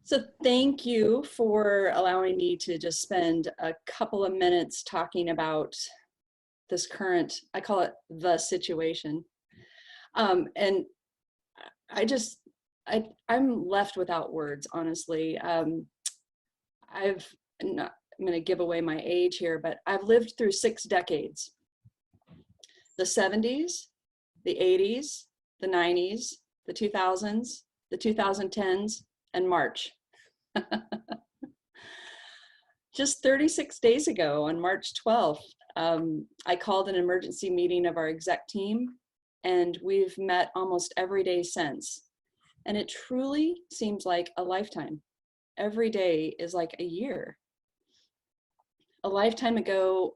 So thank you for allowing me to just spend a couple of minutes talking about this current, I call it the situation. And I just, I'm left without words, honestly. I'm going to give away my age here, but I've lived through 6 decades. The 70s, the 80s, the 90s, the 2000s, the 2010s, and March. Just 36 days ago, on March 12th, I called an emergency meeting of our exec team, and we've met almost every day since. And it truly seems like a lifetime. Every day is like a year. A lifetime ago,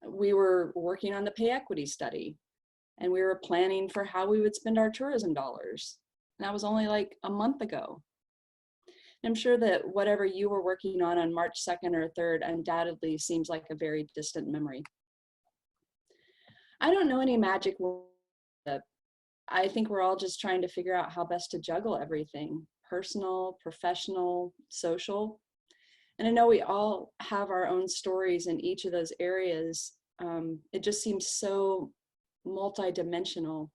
we were working on the pay equity study, and we were planning for how we would spend our tourism dollars. And that was only like a month ago. I'm sure that whatever you were working on March 2nd or 3rd undoubtedly seems like a very distant memory. I don't know any magic words. I think we're all just trying to figure out how best to juggle everything, personal, professional, social. And I know we all have our own stories in each of those areas. It just seems so multidimensional.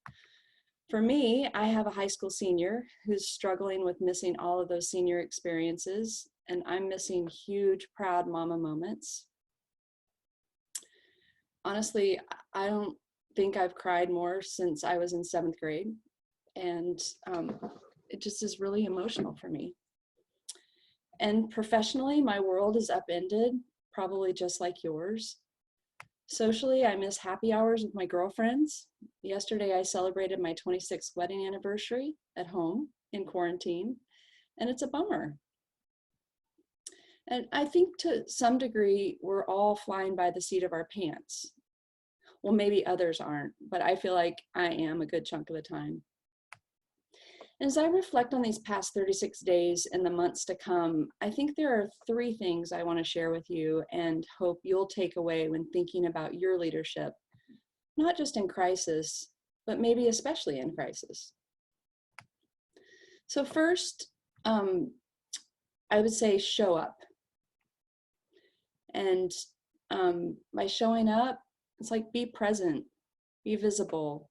For me, I have a high school senior who's struggling with missing all of those senior experiences, and I'm missing huge, proud mama moments. Honestly, I don't think I've cried more since I was in 7th grade, and it just is really emotional for me. And professionally, my world is upended, probably just like yours. Socially, I miss happy hours with my girlfriends. Yesterday, I celebrated my 26th wedding anniversary at home in quarantine, and it's a bummer. And I think to some degree, we're all flying by the seat of our pants. Well, maybe others aren't, but I feel like I am a good chunk of the time. And as I reflect on these past 36 days and the months to come, I think there are 3 things I want to share with you and hope you'll take away when thinking about your leadership, not just in crisis, but maybe especially in crisis. So first, I would say show up. And by showing up, it's like be present, be visible,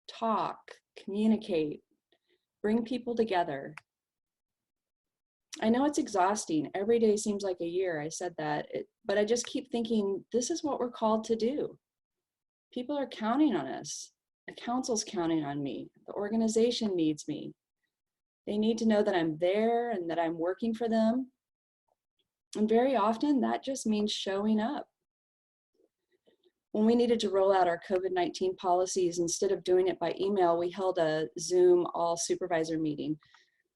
talk, communicate, bring people together. I know it's exhausting. Every day seems like a year. I said that, but I just keep thinking, this is what we're called to do. People are counting on us. The council's counting on me. The organization needs me. They need to know that I'm there and that I'm working for them. And very often that just means showing up. When we needed to roll out our COVID-19 policies, instead of doing it by email, we held a Zoom all supervisor meeting.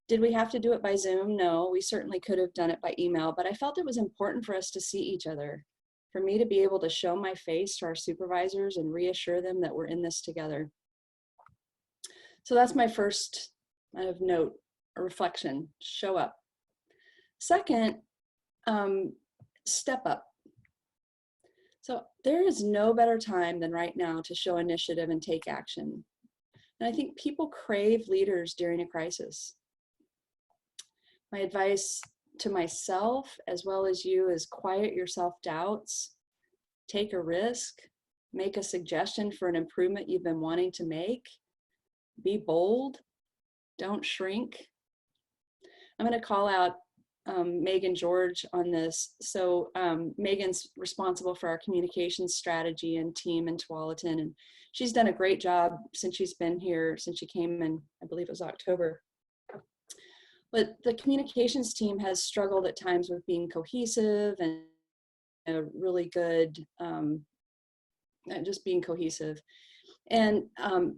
Did we have to do it by Zoom? No, we certainly could have done it by email, but I felt it was important for us to see each other, for me to be able to show my face to our supervisors and reassure them that we're in this together. So that's my first note, a reflection, show up. Second, step up. So there is no better time than right now to show initiative and take action. And I think people crave leaders during a crisis. My advice to myself as well as you is quiet your self-doubts, take a risk, make a suggestion for an improvement you've been wanting to make, be bold, don't shrink. I'm going to call out Megan George on this. So Megan's responsible for our communications strategy and team in Tualatin, and she's done a great job since she's been here, since she came in, I believe it was October. But the communications team has struggled at times with being cohesive and really good, just being cohesive. And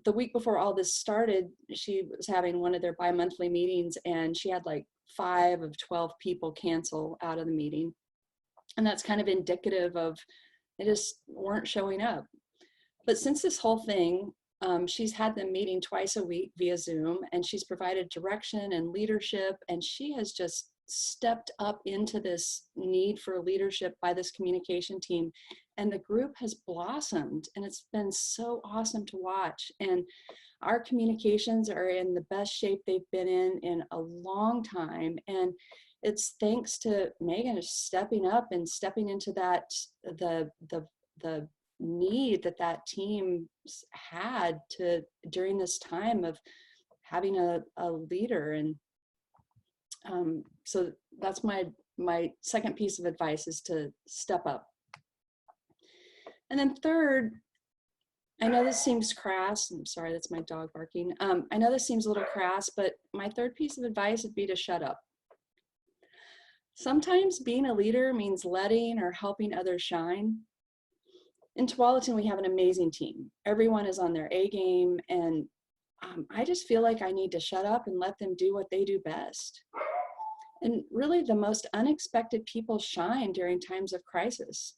the week before all this started, she was having one of their bi-monthly meetings, and she had like 5 of 12 people cancel out of the meeting. And that's kind of indicative of they just weren't showing up. But since this whole thing, she's had them meeting twice a week via Zoom, and she's provided direction and leadership, and she has just stepped up into this need for leadership by this communication team. the group has blossomed, and it's been so awesome to watch. And our communications are in the best shape they've been in a long time. And it's thanks to Megan stepping up and stepping into that, the need that team had to during this time of having a leader. And so that's my second piece of advice, is to step up. And then third, I know this seems crass. I'm sorry, that's my dog barking. I know this seems a little crass, but my third piece of advice would be to shut up. Sometimes being a leader means letting or helping others shine. In Tualatin, we have an amazing team. Everyone is on their A game, and I just feel like I need to shut up and let them do what they do best. And really, the most unexpected people shine during times of crisis.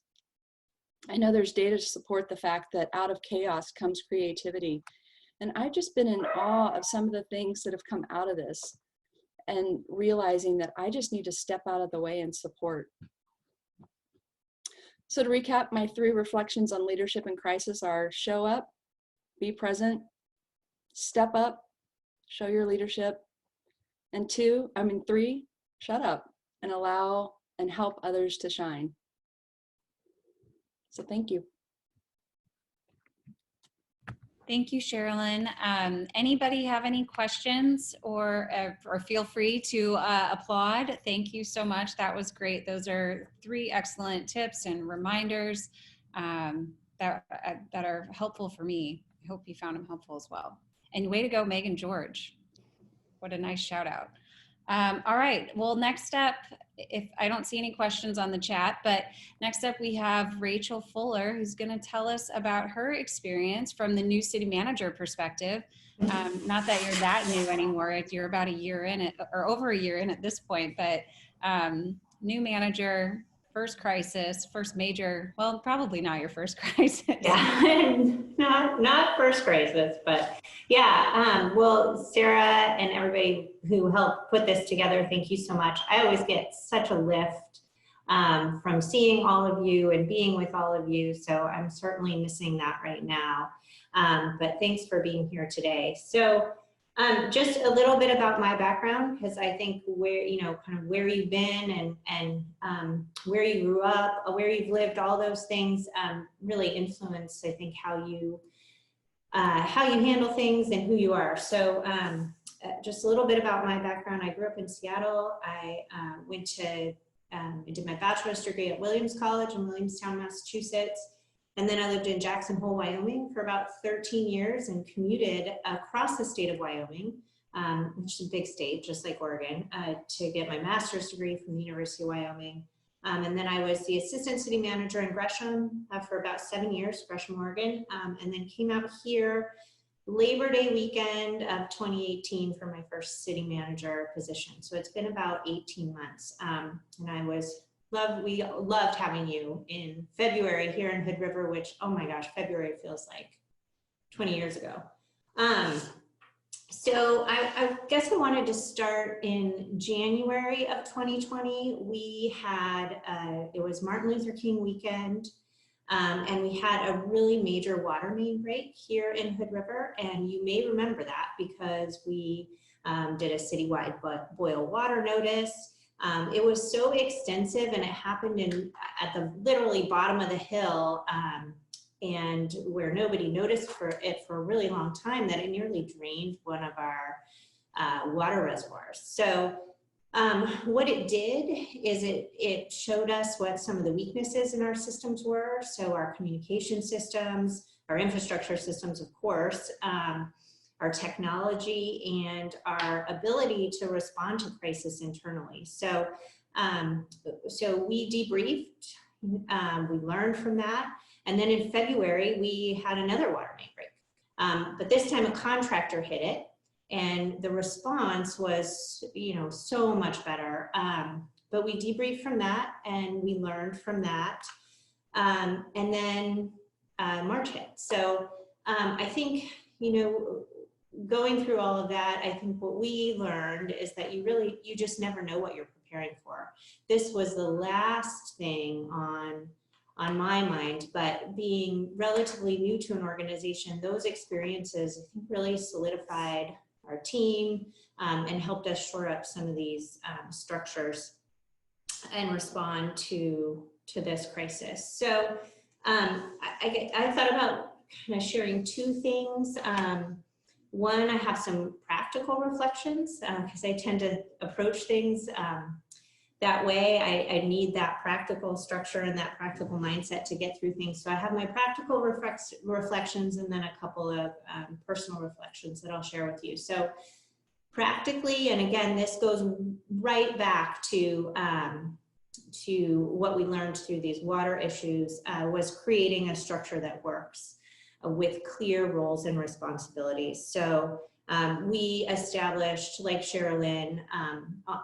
I know there's data to support the fact that out of chaos comes creativity. And I've just been in awe of some of the things that have come out of this, and realizing that I just need to step out of the way and support. So to recap, my 3 reflections on leadership in crisis are: show up, be present, step up, show your leadership, and 3, shut up and allow and help others to shine. So thank you. Thank you, Sherilyn. Anybody have any questions, or feel free to applaud. Thank you so much. That was great. Those are 3 excellent tips and reminders that are helpful for me. I hope you found them helpful as well. And way to go, Megan George. What a nice shout out. All right, well, next up, if I don't see any questions on the chat, but next up we have Rachael Fuller, who's going to tell us about her experience from the new city manager perspective. Not that you're that new anymore, you're about a year in it, or over a year in at this point, but new manager, first crisis, first major, well, probably not your first crisis. Yeah, not first crisis, but yeah. Well, Sarah and everybody who helped put this together, thank you so much. I always get such a lift from seeing all of you and being with all of you. So I'm certainly missing that right now. But thanks for being here today. So just a little bit about my background, because I think where, kind of where you've been and where you grew up, where you've lived, all those things really influence, I think, how you handle things and who you are. So just a little bit about my background. I grew up in Seattle. I did my bachelor's degree at Williams College in Williamstown, Massachusetts. And then I lived in Jackson Hole, Wyoming for about 13 years and commuted across the state of Wyoming, which is a big state, just like Oregon, to get my master's degree from the University of Wyoming. And then I was the assistant city manager in Gresham for about 7 years, Gresham, Oregon, and then came out here Labor Day weekend of 2018 for my first city manager position. So it's been about 18 months. And we loved having you in February here in Hood River, which, oh my gosh, February feels like 20 years ago. So I guess I wanted to start in January of 2020. We had, it was Martin Luther King weekend, and we had a really major water main break here in Hood River. And you may remember that because we did a citywide boil water notice. It was so extensive, and it happened at the literally bottom of the hill, and where nobody noticed for a really long time, that it nearly drained one of our water reservoirs. So what it did is it showed us what some of the weaknesses in our systems were. So our communication systems, our infrastructure systems, of course, our technology, and our ability to respond to crisis internally. So, so we debriefed, we learned from that. And then in February, we had another water main break. But this time a contractor hit it, and the response was, so much better. But we debriefed from that, and we learned from that. And then March hit. So I think, going through all of that, I think what we learned is that you just never know what you're preparing for. This was the last thing on on my mind, but being relatively new to an organization, those experiences, I think, really solidified our team and helped us shore up some of these structures and respond to this crisis. So I thought about kind of sharing two things. One, I have some practical reflections because I tend to approach things that way. I need that practical structure and that practical mindset to get through things. So I have my practical reflections and then a couple of personal reflections that I'll share with you. So practically, and again, this goes right back to what we learned through these water issues, was creating a structure that works with clear roles and responsibilities. So we established, like Sherilyn,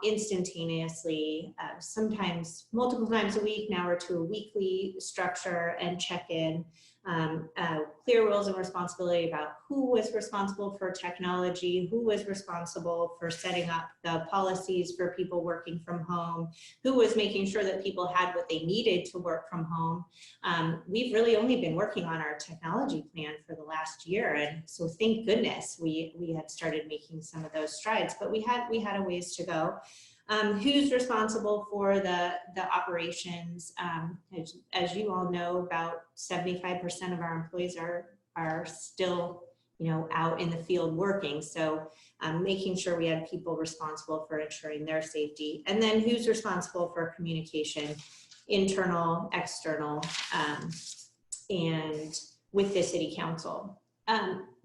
instantaneously, sometimes multiple times a week, now we're to a weekly structure and check-in, clear roles and responsibility about who was responsible for technology, who was responsible for setting up the policies for people working from home, who was making sure that people had what they needed to work from home. We've really only been working on our technology plan for the last year, and so thank goodness we had started making some of those strides, but we had a ways to go. Who's responsible for the operations? As you all know, about 75% of our employees are still, out in the field working. So making sure we had people responsible for ensuring their safety. And then who's responsible for communication, internal, external, and with the city council.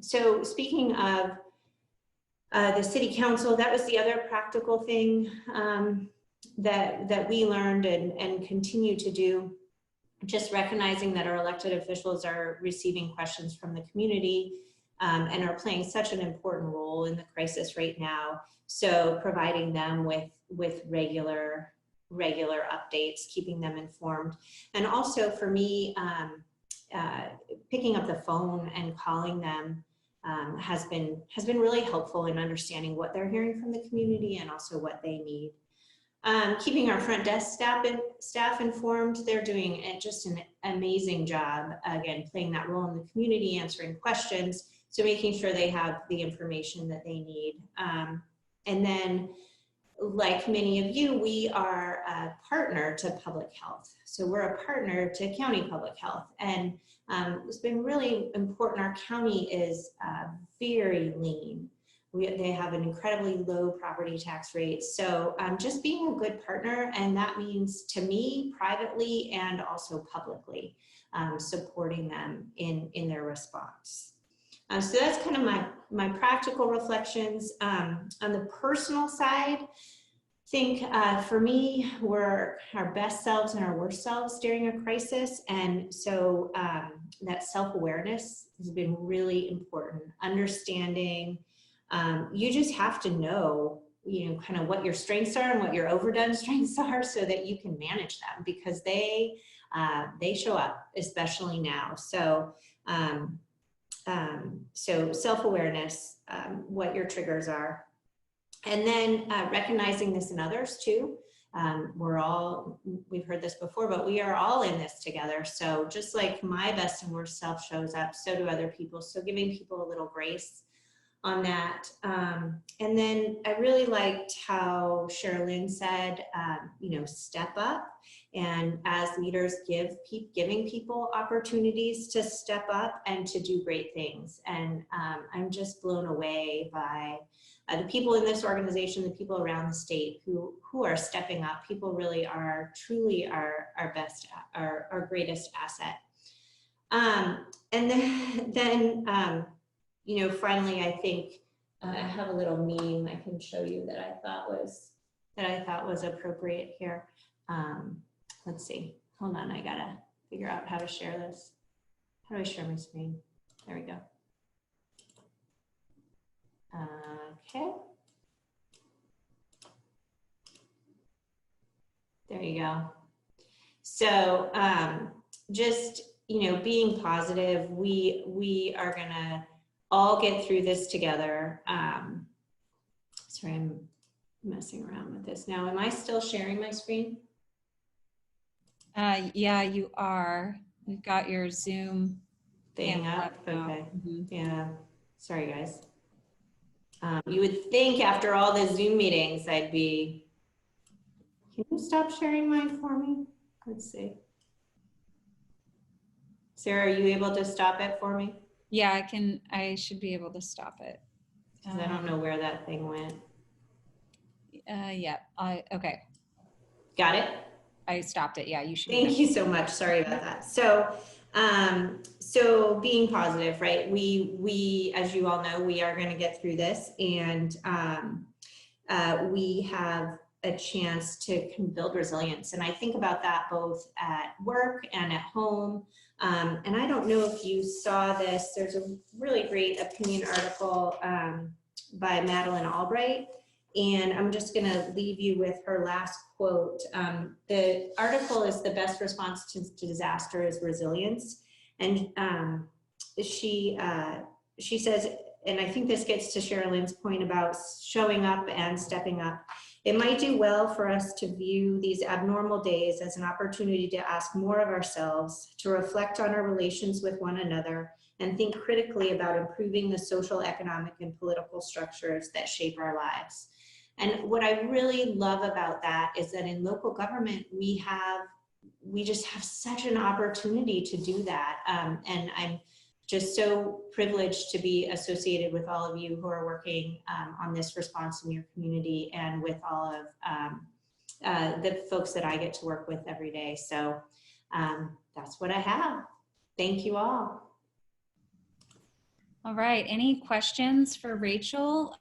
So speaking of the city council, that was the other practical thing that we learned and continue to do, just recognizing that our elected officials are receiving questions from the community and are playing such an important role in the crisis right now. So providing them with regular updates, keeping them informed. And also for me, picking up the phone and calling them has been really helpful in understanding what they're hearing from the community and also what they need. Keeping our front desk staff informed. They're doing just an amazing job, again, playing that role in the community, answering questions, so making sure they have the information that they need. And then, like many of you, we are a partner to public health. So we're a partner to county public health. And it's been really important. Our county is very lean. They have an incredibly low property tax rate. So just being a good partner, and that means to me privately and also publicly, supporting them in their response. So that's kind of my practical reflections. On the personal side, I think for me, we're our best selves and our worst selves during a crisis. And so that self-awareness has been really important. Understanding, you just have to know, kind of what your strengths are and what your overdone strengths are so that you can manage them, because they show up, especially now. So, so self-awareness, what your triggers are. And then recognizing this in others too. We've heard this before, but we are all in this together. So just like my best and worst self shows up, so do other people. So giving people a little grace on that. And then I really liked how Sherilyn said, step up. And as leaders, giving people opportunities to step up and to do great things. And I'm just blown away by the people in this organization, the people around the state who are stepping up. People really are truly our best, our greatest asset. And then finally, I think I have a little meme I can show you that I thought was appropriate here. Let's see. Hold on, I gotta figure out how to share this. How do I share my screen? There we go. Okay. There you go. So just, being positive, we are gonna all get through this together. Sorry, I'm messing around with this now. Am I still sharing my screen? Yeah, you are. We've got your Zoom Thing panel up, now. okay. Mhm. Yeah, sorry guys. You would think after all the Zoom meetings, I'd be, can you stop sharing mine for me? Let's see. Sarah, are you able to stop it for me? Yeah, I should be able to stop it. Because I don't know where that thing went. Yeah, okay. Got it? I stopped it. Yeah, you should. Thank you so much. Sorry about that. So being positive, right? We, as you all know, we are going to get through this, and we have a chance to build resilience. And I think about that both at work and at home. And I don't know if you saw this. There's a really great opinion article by Madeleine Albright. And I'm just going to leave you with her last quote. The article is "The best response to disaster is resilience." And she says, and I think this gets to Sherilyn's point about showing up and stepping up. It might do well for us to view these abnormal days as an opportunity to ask more of ourselves, to reflect on our relations with one another, and think critically about improving the social, economic, and political structures that shape our lives. And what I really love about that is that in local government, we just have such an opportunity to do that. And I'm just so privileged to be associated with all of you who are working on this response in your community, and with all of the folks that I get to work with every day. So that's what I have. Thank you all. All right. Any questions for Rachael?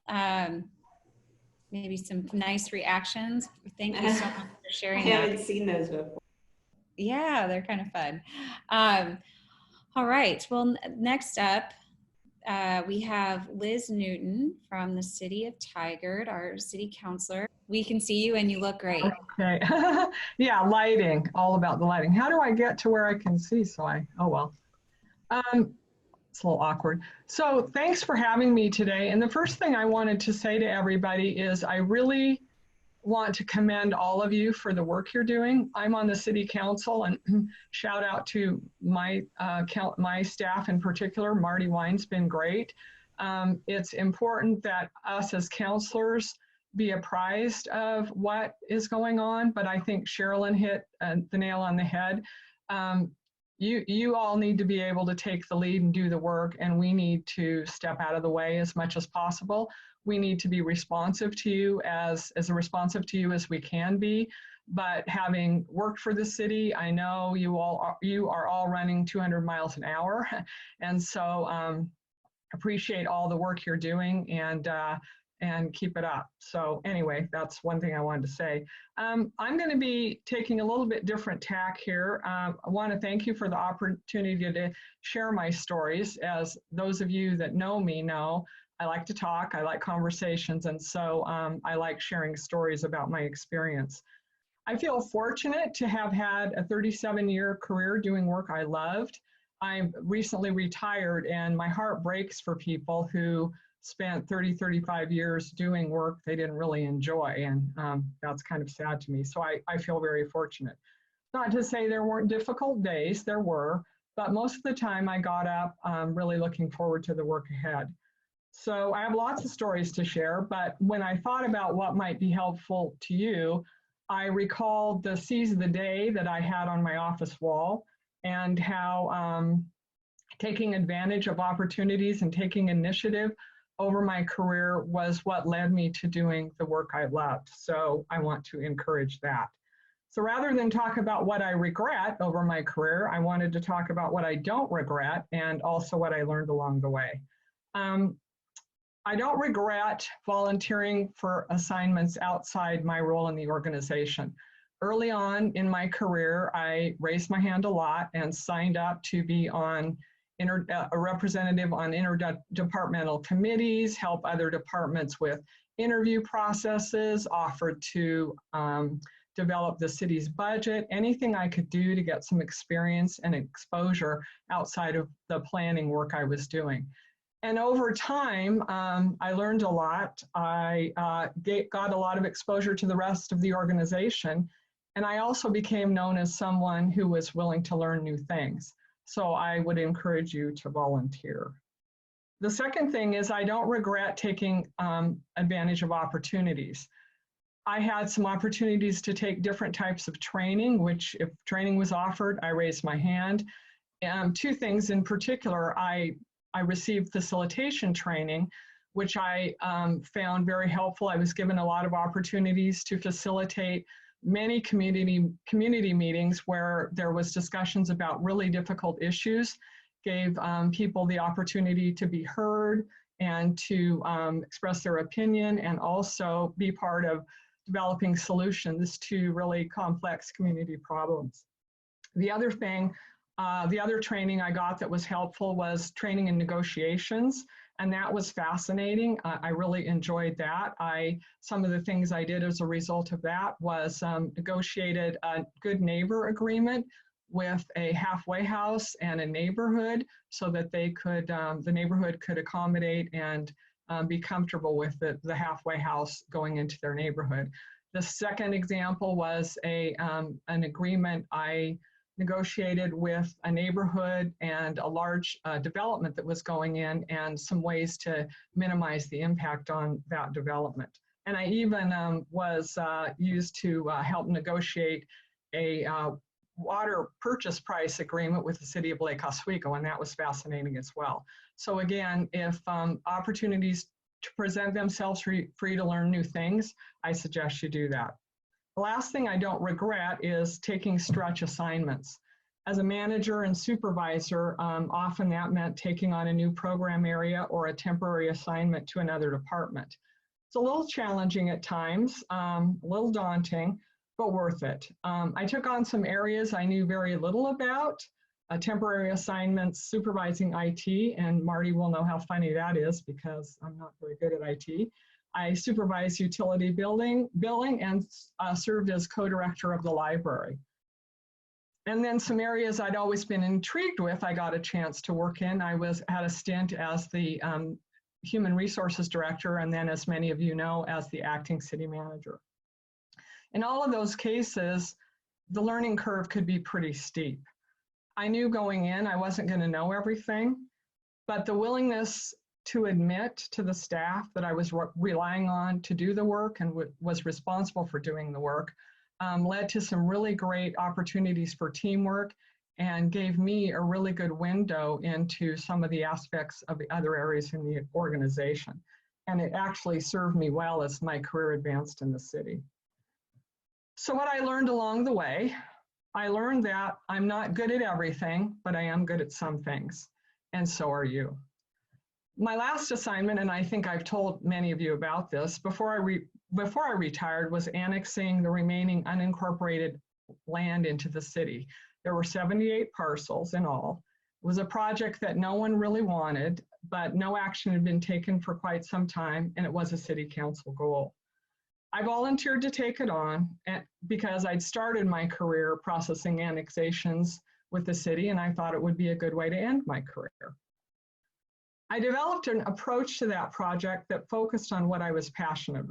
Maybe some nice reactions. Thank you so much for sharing I that. haven't seen those before. Yeah, they're kind of fun. All right. Well, next up, we have Liz Newton from the city of Tigard, our city councilor. We can see you and you look great. Okay. Yeah, lighting, all about the lighting. How do I get to where I can see? Oh well. It's a little awkward. So thanks for having me today. And the first thing I wanted to say to everybody is I really want to commend all of you for the work you're doing. I'm on the city council, and shout out to my staff in particular. Marty Wine's been great. It's important that us as councilors be apprised of what is going on, but I think Sherilyn hit the nail on the head. You all need to be able to take the lead and do the work, and we need to step out of the way as much as possible. We need to be responsive to you, as responsive to you as we can be. But having worked for the city, I know you are all running 200 miles an hour, and so appreciate all the work you're doing, and keep it up. So anyway, that's one thing I wanted to say. I'm going to be taking a little bit different tack here. I want to thank you for the opportunity to share my stories. As those of you that know me know, I like to talk, I like conversations, and so I like sharing stories about my experience. I feel fortunate to have had a 37-year career doing work I loved. I recently retired, and my heart breaks for people who spent 30, 35 years doing work they didn't really enjoy, and that's kind of sad to me. So I feel very fortunate. Not to say there weren't difficult days, there were, but most of the time I got up really looking forward to the work ahead. So I have lots of stories to share, but when I thought about what might be helpful to you, I recalled the seize of the day that I had on my office wall, and how taking advantage of opportunities and taking initiative over my career was what led me to doing the work I loved. So I want to encourage that. So rather than talk about what I regret over my career, I wanted to talk about what I don't regret, and also what I learned along the way. I don't regret volunteering for assignments outside my role in the organization. Early on in my career, I raised my hand a lot and signed up to be on a representative on interdepartmental committees, help other departments with interview processes, offered to develop the city's budget, anything I could do to get some experience and exposure outside of the planning work I was doing. And over time, I learned a lot. I got a lot of exposure to the rest of the organization. And I also became known as someone who was willing to learn new things. So I would encourage you to volunteer. The second thing is I don't regret taking advantage of opportunities. I had some opportunities to take different types of training, which if training was offered, I raised my hand. Two things in particular, I received facilitation training, which I found very helpful. I was given a lot of opportunities to facilitate many community meetings where there was discussions about really difficult issues, gave people the opportunity to be heard and to express their opinion and also be part of developing solutions to really complex community problems. The other thing, the other training I got that was helpful was training in negotiations, and that was fascinating. I really enjoyed that. Some of the things I did as a result of that was negotiated a good neighbor agreement with a halfway house and a neighborhood so that they could, the neighborhood could accommodate and be comfortable with the halfway house going into their neighborhood. The second example was an agreement I negotiated with a neighborhood and a large development that was going in and some ways to minimize the impact on that development. And I even was used to help negotiate a water purchase price agreement with the city of Lake Oswego, and that was fascinating as well. So again, if opportunities to present themselves for you to learn new things, I suggest you do that. The last thing I don't regret is taking stretch assignments. As a manager and supervisor, often that meant taking on a new program area or a temporary assignment to another department. It's a little challenging at times, a little daunting, but worth it. I took on some areas I knew very little about, temporary assignments, supervising IT, and Marty will know how funny that is because I'm not very good at IT. I supervised utility billing and served as co-director of the library. And then some areas I'd always been intrigued with, I got a chance to work in. I had a stint as the human resources director, and then, as many of you know, as the acting city manager. In all of those cases, the learning curve could be pretty steep. I knew going in I wasn't going to know everything, but the willingness to admit to the staff that I was relying on to do the work and was responsible for doing the work led to some really great opportunities for teamwork and gave me a really good window into some of the aspects of the other areas in the organization. And it actually served me well as my career advanced in the city. So what I learned along the way, I learned that I'm not good at everything, but I am good at some things, and so are you. My last assignment, and I think I've told many of you about this, before I retired, was annexing the remaining unincorporated land into the city. There were 78 parcels in all. It was a project that no one really wanted, but no action had been taken for quite some time, and it was a city council goal. I volunteered to take it on because I'd started my career processing annexations with the city, and I thought it would be a good way to end my career. I developed an approach to that project that focused on what I was passionate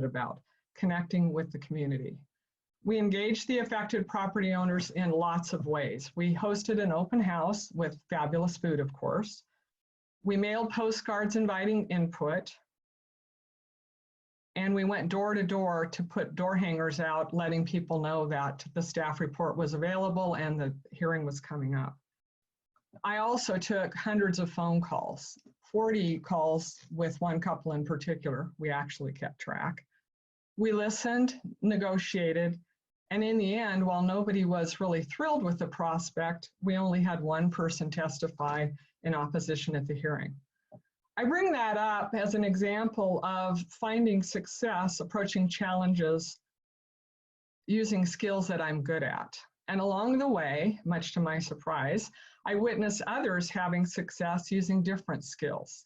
about, connecting with the community. We engaged the affected property owners in lots of ways. We hosted an open house with fabulous food, of course. We mailed postcards inviting input. And we went door to door to put door hangers out, letting people know that the staff report was available and the hearing was coming up. I also took hundreds of phone calls, 40 calls with one couple in particular. We actually kept track. We listened, negotiated, and in the end, while nobody was really thrilled with the prospect, we only had one person testify in opposition at the hearing. I bring that up as an example of finding success, approaching challenges, using skills that I'm good at. And along the way, much to my surprise, I witnessed others having success using different skills.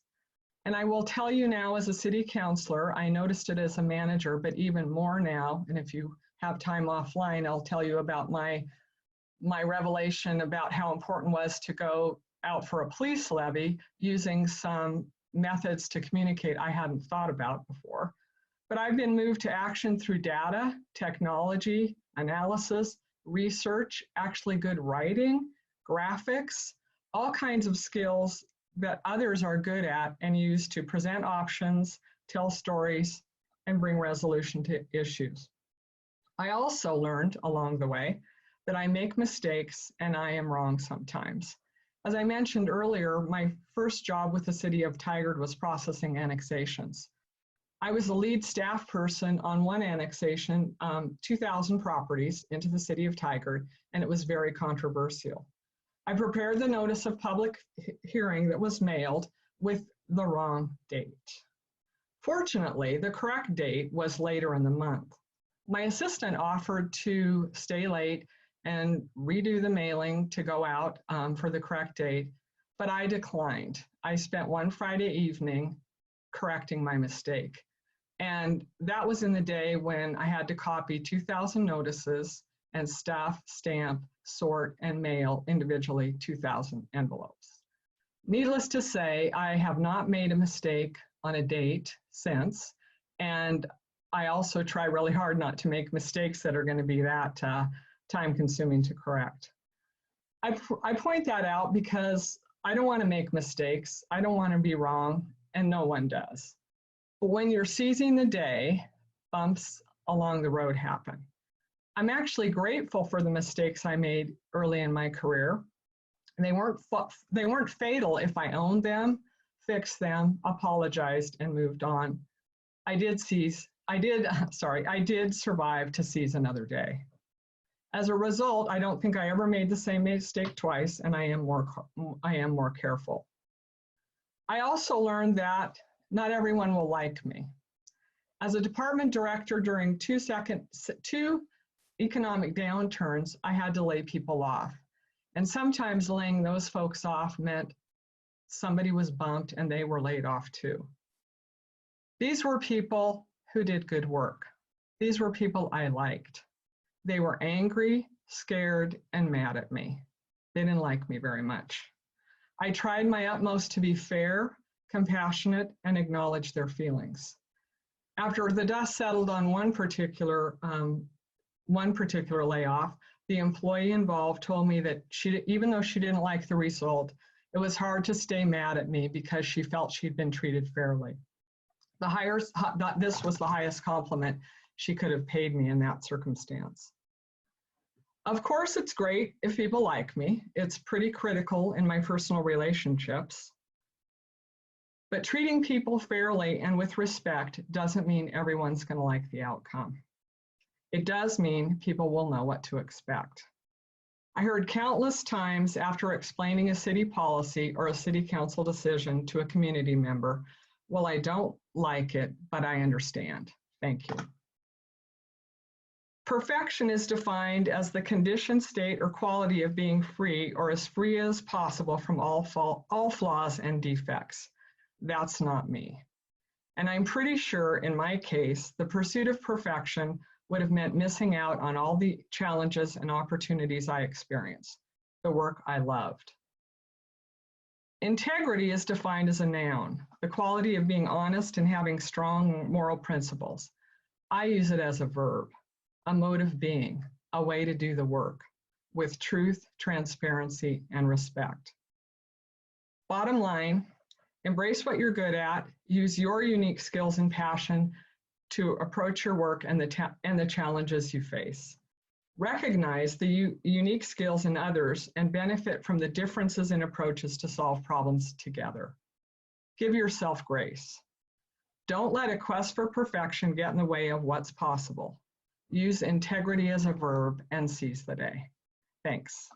And I will tell you now as a city councilor, I noticed it as a manager, but even more now, and if you have time offline, I'll tell you about my revelation about how important it was to go out for a police levy using some methods to communicate I hadn't thought about before. But I've been moved to action through data, technology, analysis, research, actually good writing, graphics, all kinds of skills that others are good at and use to present options, tell stories, and bring resolution to issues. I also learned along the way that I make mistakes and I am wrong sometimes. As I mentioned earlier, my first job with the city of Tigard was processing annexations. I was the lead staff person on one annexation, 2,000 properties into the city of Tigard, and it was very controversial. I prepared the notice of public hearing that was mailed with the wrong date. Fortunately, the correct date was later in the month. My assistant offered to stay late and redo the mailing to go out for the correct date, but I declined. I spent one Friday evening correcting my mistake. And that was in the day when I had to copy 2,000 notices and stuff, stamp, sort, and mail individually 2,000 envelopes. Needless to say, I have not made a mistake on a date since, and I also try really hard not to make mistakes that are going to be that time-consuming to correct. I point that out because I don't want to make mistakes, I don't want to be wrong, and no one does. But when you're seizing the day, bumps along the road happen. I'm actually grateful for the mistakes I made early in my career. They weren't fatal if I owned them, fixed them, apologized, and moved on. I did survive to seize another day. As a result, I don't think I ever made the same mistake twice, and I am more careful. I also learned that not everyone will like me. As a department director during two economic downturns, I had to lay people off. And sometimes laying those folks off meant somebody was bumped and they were laid off too. These were people who did good work. These were people I liked. They were angry, scared, and mad at me. They didn't like me very much. I tried my utmost to be fair, compassionate, and acknowledge their feelings. After the dust settled on one particular layoff, the employee involved told me that even though she didn't like the result, it was hard to stay mad at me because she felt she'd been treated fairly. This was the highest compliment she could have paid me in that circumstance. Of course, it's great if people like me. It's pretty critical in my personal relationships. But treating people fairly and with respect doesn't mean everyone's going to like the outcome. It does mean people will know what to expect. I heard countless times after explaining a city policy or a city council decision to a community member, well, I don't like it, but I understand. Thank you. Perfection is defined as the condition, state, or quality of being free or as free as possible from all flaws and defects. That's not me. And I'm pretty sure in my case, the pursuit of perfection would have meant missing out on all the challenges and opportunities I experienced, the work I loved. Integrity is defined as a noun, the quality of being honest and having strong moral principles. I use it as a verb, a mode of being, a way to do the work, with truth, transparency, and respect. Bottom line, embrace what you're good at, use your unique skills and passion to approach your work and the challenges you face. Recognize the unique skills in others and benefit from the differences in approaches to solve problems together. Give yourself grace. Don't let a quest for perfection get in the way of what's possible. Use integrity as a verb and seize the day. Thanks.